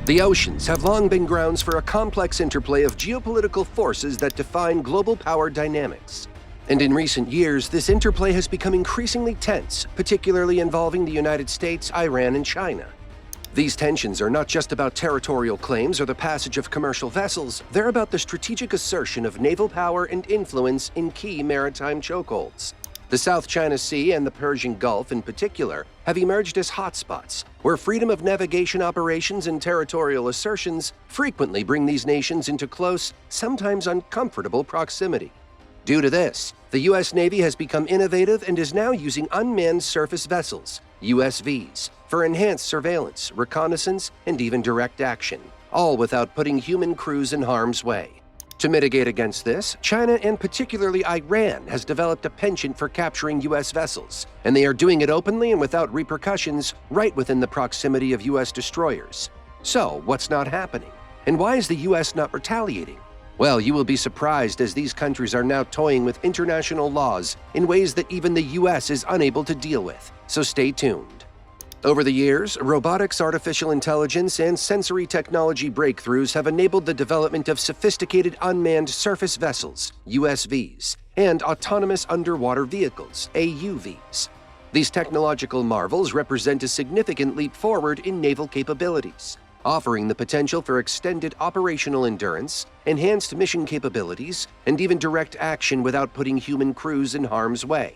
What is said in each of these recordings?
The oceans have long been grounds for a complex interplay of geopolitical forces that define global power dynamics. And in recent years, this interplay has become increasingly tense, particularly involving the United States, Iran, and China. These tensions are not just about territorial claims or the passage of commercial vessels, they're about the strategic assertion of naval power and influence in key maritime chokeholds. The South China Sea and the Persian Gulf in particular have emerged as hotspots, where freedom of navigation operations and territorial assertions frequently bring these nations into close, sometimes uncomfortable proximity. Due to this, the U.S. Navy has become innovative and is now using unmanned surface vessels, USVs, for enhanced surveillance, reconnaissance, and even direct action, all without putting human crews in harm's way. To mitigate against this, China and particularly Iran has developed a penchant for capturing U.S. vessels, and they are doing it openly and without repercussions right within the proximity of U.S. destroyers. So, what's not happening? And why is the U.S. not retaliating? Well, you will be surprised as these countries are now toying with international laws in ways that even the U.S. is unable to deal with, so stay tuned. Over the years, robotics, artificial intelligence, and sensory technology breakthroughs have enabled the development of sophisticated unmanned surface vessels, USVs, and autonomous underwater vehicles, AUVs. These technological marvels represent a significant leap forward in naval capabilities, offering the potential for extended operational endurance, enhanced mission capabilities, and even direct action without putting human crews in harm's way.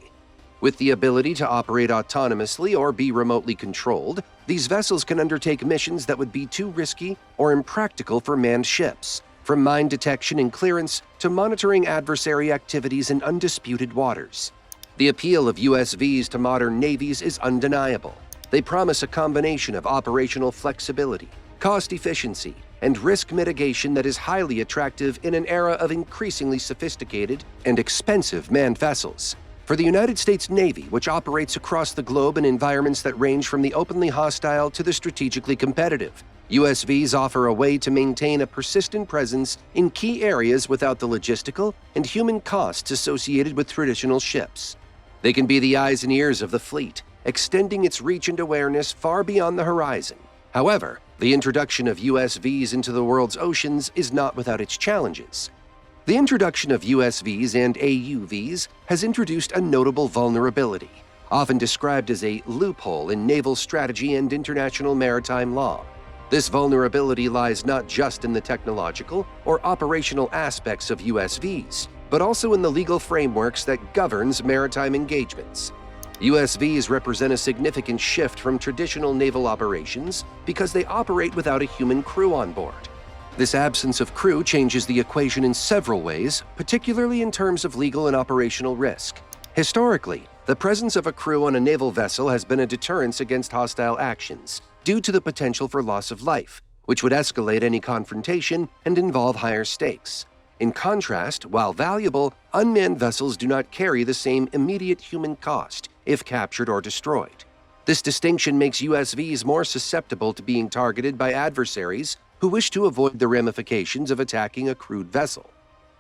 With the ability to operate autonomously or be remotely controlled, these vessels can undertake missions that would be too risky or impractical for manned ships, from mine detection and clearance to monitoring adversary activities in undisputed waters. The appeal of USVs to modern navies is undeniable. They promise a combination of operational flexibility, cost efficiency, and risk mitigation that is highly attractive in an era of increasingly sophisticated and expensive manned vessels. For the United States Navy, which operates across the globe in environments that range from the openly hostile to the strategically competitive, USVs offer a way to maintain a persistent presence in key areas without the logistical and human costs associated with traditional ships. They can be the eyes and ears of the fleet, extending its reach and awareness far beyond the horizon. However, the introduction of USVs into the world's oceans is not without its challenges. The introduction of USVs and AUVs has introduced a notable vulnerability, often described as a loophole in naval strategy and international maritime law. This vulnerability lies not just in the technological or operational aspects of USVs, but also in the legal frameworks that governs maritime engagements. USVs represent a significant shift from traditional naval operations because they operate without a human crew on board. This absence of crew changes the equation in several ways, particularly in terms of legal and operational risk. Historically, the presence of a crew on a naval vessel has been a deterrence against hostile actions, due to the potential for loss of life, which would escalate any confrontation and involve higher stakes. In contrast, while valuable, unmanned vessels do not carry the same immediate human cost if captured or destroyed. This distinction makes USVs more susceptible to being targeted by adversaries who wish to avoid the ramifications of attacking a crewed vessel.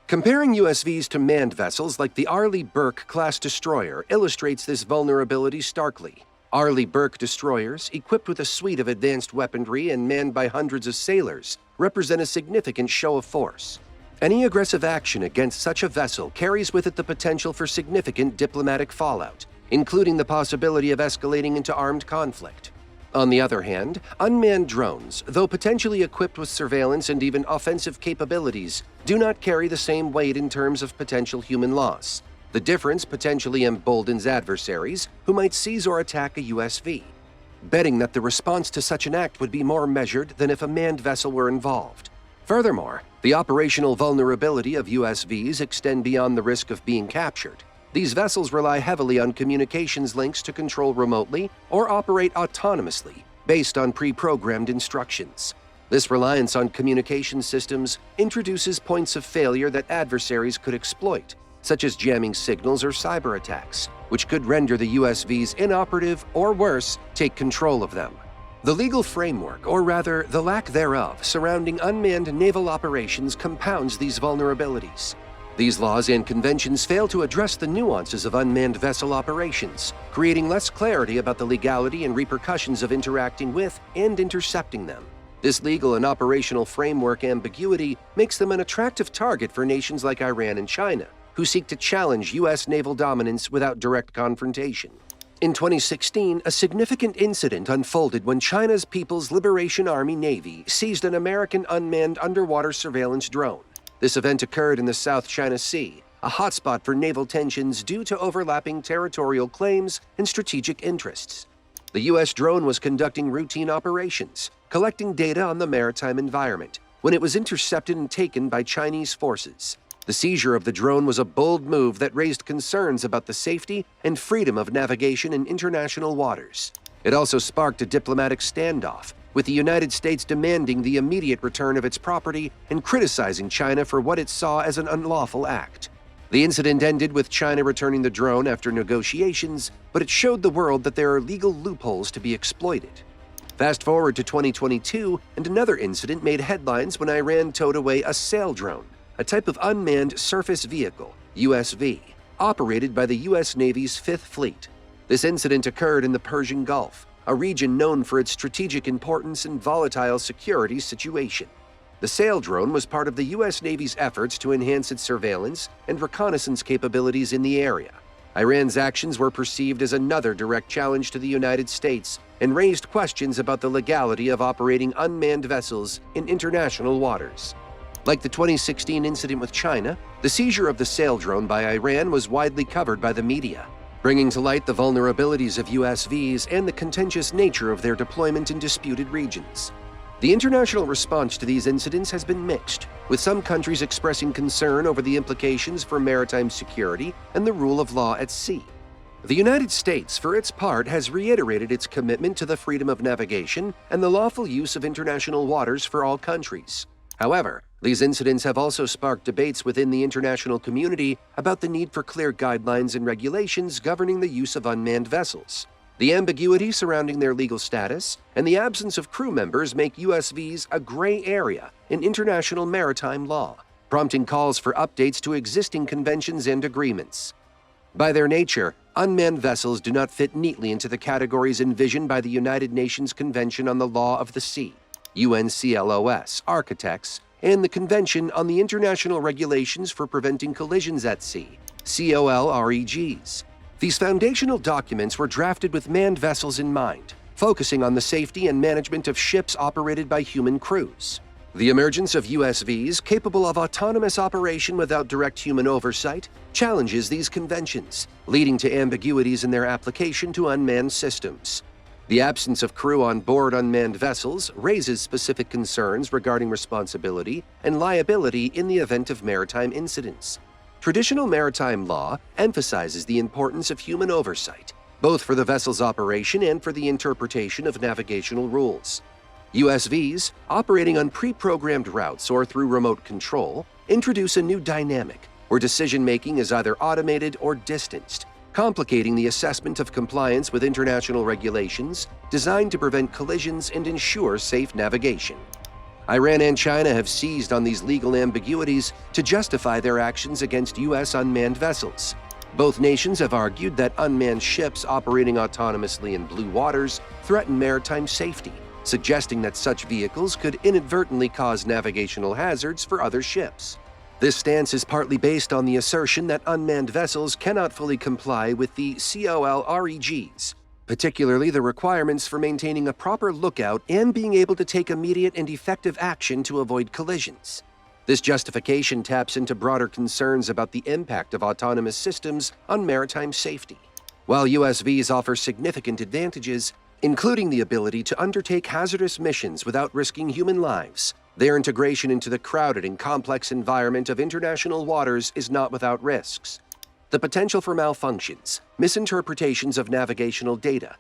Comparing USVs to manned vessels like the Arleigh Burke-class destroyer illustrates this vulnerability starkly. Arleigh Burke destroyers, equipped with a suite of advanced weaponry and manned by hundreds of sailors, represent a significant show of force. Any aggressive action against such a vessel carries with it the potential for significant diplomatic fallout, including the possibility of escalating into armed conflict. On the other hand, unmanned drones, though potentially equipped with surveillance and even offensive capabilities, do not carry the same weight in terms of potential human loss. The difference potentially emboldens adversaries who might seize or attack a USV, betting that the response to such an act would be more measured than if a manned vessel were involved. Furthermore, the operational vulnerability of USVs extend beyond the risk of being captured. These vessels rely heavily on communications links to control remotely or operate autonomously based on pre-programmed instructions. This reliance on communication systems introduces points of failure that adversaries could exploit, such as jamming signals or cyber attacks, which could render the USVs inoperative or worse, take control of them. The legal framework, or rather the lack thereof, surrounding unmanned naval operations compounds these vulnerabilities. These laws and conventions fail to address the nuances of unmanned vessel operations, creating less clarity about the legality and repercussions of interacting with and intercepting them. This legal and operational framework ambiguity makes them an attractive target for nations like Iran and China, who seek to challenge U.S. naval dominance without direct confrontation. In 2016, a significant incident unfolded when China's People's Liberation Army Navy seized an American unmanned underwater surveillance drone. This event occurred in the South China Sea, a hotspot for naval tensions due to overlapping territorial claims and strategic interests. The U.S. drone was conducting routine operations, collecting data on the maritime environment, when it was intercepted and taken by Chinese forces. The seizure of the drone was a bold move that raised concerns about the safety and freedom of navigation in international waters. It also sparked a diplomatic standoff, with the United States demanding the immediate return of its property and criticizing China for what it saw as an unlawful act. The incident ended with China returning the drone after negotiations, but it showed the world that there are legal loopholes to be exploited. Fast forward to 2022, and another incident made headlines when Iran towed away a sail drone, a type of unmanned surface vehicle, USV, operated by the U.S. Navy's Fifth Fleet. This incident occurred in the Persian Gulf, a region known for its strategic importance and volatile security situation. The sail drone was part of the U.S. Navy's efforts to enhance its surveillance and reconnaissance capabilities in the area. Iran's actions were perceived as another direct challenge to the United States and raised questions about the legality of operating unmanned vessels in international waters. Like the 2016 incident with China, the seizure of the sail drone by Iran was widely covered by the media, bringing to light the vulnerabilities of USVs and the contentious nature of their deployment in disputed regions. The international response to these incidents has been mixed, with some countries expressing concern over the implications for maritime security and the rule of law at sea. The United States, for its part, has reiterated its commitment to the freedom of navigation and the lawful use of international waters for all countries. However, these incidents have also sparked debates within the international community about the need for clear guidelines and regulations governing the use of unmanned vessels. The ambiguity surrounding their legal status and the absence of crew members make USVs a gray area in international maritime law, prompting calls for updates to existing conventions and agreements. By their nature, unmanned vessels do not fit neatly into the categories envisioned by the United Nations Convention on the Law of the Sea, UNCLOS, Architects, and the Convention on the International Regulations for Preventing Collisions at Sea, COLREGs. These foundational documents were drafted with manned vessels in mind, focusing on the safety and management of ships operated by human crews. The emergence of USVs capable of autonomous operation without direct human oversight challenges these conventions, leading to ambiguities in their application to unmanned systems. The absence of crew on board unmanned vessels raises specific concerns regarding responsibility and liability in the event of maritime incidents. Traditional maritime law emphasizes the importance of human oversight, both for the vessel's operation and for the interpretation of navigational rules. USVs, operating on pre-programmed routes or through remote control, introduce a new dynamic where decision-making is either automated or distanced, complicating the assessment of compliance with international regulations designed to prevent collisions and ensure safe navigation. Iran and China have seized on these legal ambiguities to justify their actions against U.S. unmanned vessels. Both nations have argued that unmanned ships operating autonomously in blue waters threaten maritime safety, suggesting that such vehicles could inadvertently cause navigational hazards for other ships. This stance is partly based on the assertion that unmanned vessels cannot fully comply with the COLREGs, particularly the requirements for maintaining a proper lookout and being able to take immediate and effective action to avoid collisions. This justification taps into broader concerns about the impact of autonomous systems on maritime safety. While USVs offer significant advantages, including the ability to undertake hazardous missions without risking human lives, their integration into the crowded and complex environment of international waters is not without risks. The potential for malfunctions, misinterpretations of navigational data,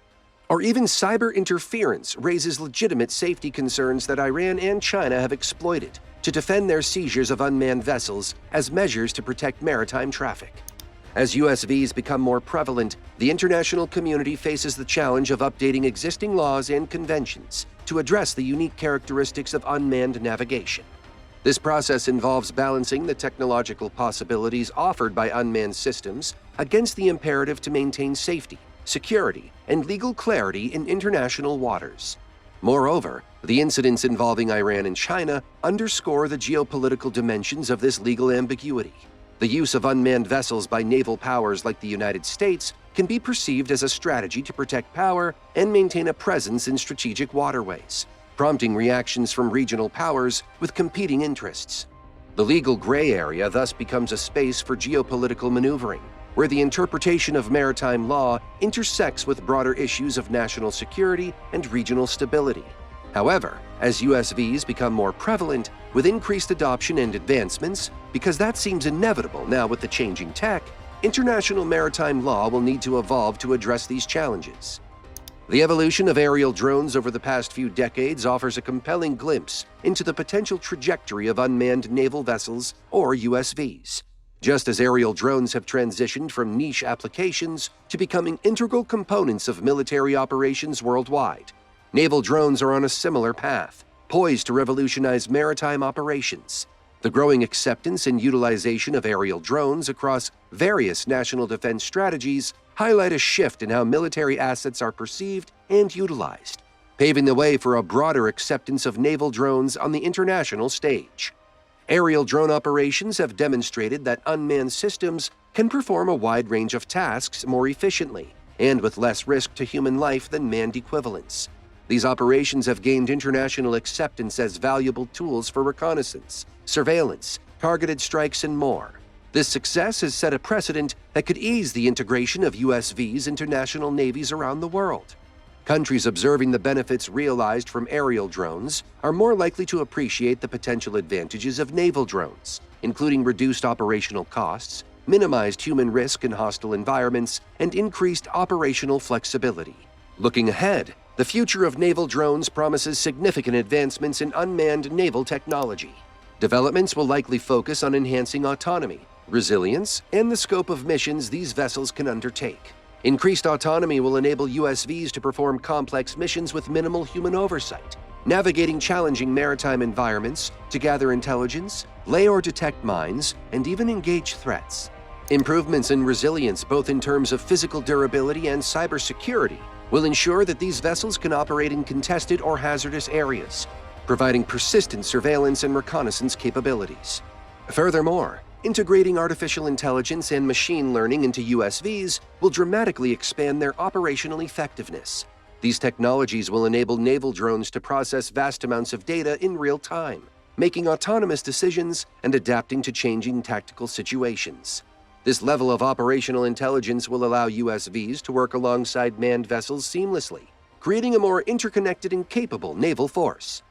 or even cyber interference raises legitimate safety concerns that Iran and China have exploited to defend their seizures of unmanned vessels as measures to protect maritime traffic. As USVs become more prevalent, the international community faces the challenge of updating existing laws and conventions to address the unique characteristics of unmanned navigation. This process involves balancing the technological possibilities offered by unmanned systems against the imperative to maintain safety, security, and legal clarity in international waters. Moreover, The incidents involving Iran and China underscore the geopolitical dimensions of this legal ambiguity. The use of unmanned vessels by naval powers like the United States can be perceived as a strategy to protect power and maintain a presence in strategic waterways, prompting reactions from regional powers with competing interests. The legal gray area thus becomes a space for geopolitical maneuvering, where the interpretation of maritime law intersects with broader issues of national security and regional stability. However, as USVs become more prevalent, with increased adoption and advancements, because that seems inevitable now with the changing tech, international maritime law will need to evolve to address these challenges. The evolution of aerial drones over the past few decades offers a compelling glimpse into the potential trajectory of unmanned naval vessels, or USVs. Just as aerial drones have transitioned from niche applications to becoming integral components of military operations worldwide, naval drones are on a similar path, poised to revolutionize maritime operations. The growing acceptance and utilization of aerial drones across various national defense strategies highlight a shift in how military assets are perceived and utilized, paving the way for a broader acceptance of naval drones on the international stage. Aerial drone operations have demonstrated that unmanned systems can perform a wide range of tasks more efficiently and with less risk to human life than manned equivalents. These operations have gained international acceptance as valuable tools for reconnaissance, surveillance, targeted strikes, and more. This success has set a precedent that could ease the integration of USVs into national navies around the world. Countries observing the benefits realized from aerial drones are more likely to appreciate the potential advantages of naval drones, including reduced operational costs, minimized human risk in hostile environments, and increased operational flexibility. Looking ahead, the future of naval drones promises significant advancements in unmanned naval technology. Developments will likely focus on enhancing autonomy, resilience, and the scope of missions these vessels can undertake. Increased autonomy will enable USVs to perform complex missions with minimal human oversight, navigating challenging maritime environments to gather intelligence, lay or detect mines, and even engage threats. Improvements in resilience, both in terms of physical durability and cybersecurity, will ensure that these vessels can operate in contested or hazardous areas, providing persistent surveillance and reconnaissance capabilities. Furthermore, integrating artificial intelligence and machine learning into USVs will dramatically expand their operational effectiveness. These technologies will enable naval drones to process vast amounts of data in real time, making autonomous decisions and adapting to changing tactical situations. This level of operational intelligence will allow USVs to work alongside manned vessels seamlessly, creating a more interconnected and capable naval force.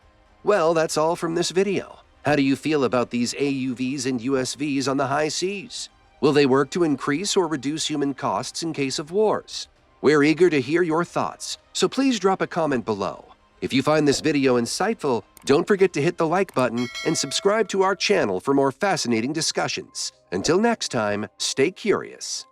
Well, that's all from this video. How do you feel about these AUVs and USVs on the high seas? Will they work to increase or reduce human costs in case of wars? We're eager to hear your thoughts, so please drop a comment below. If you find this video insightful, don't forget to hit the like button and subscribe to our channel for more fascinating discussions. Until next time, stay curious.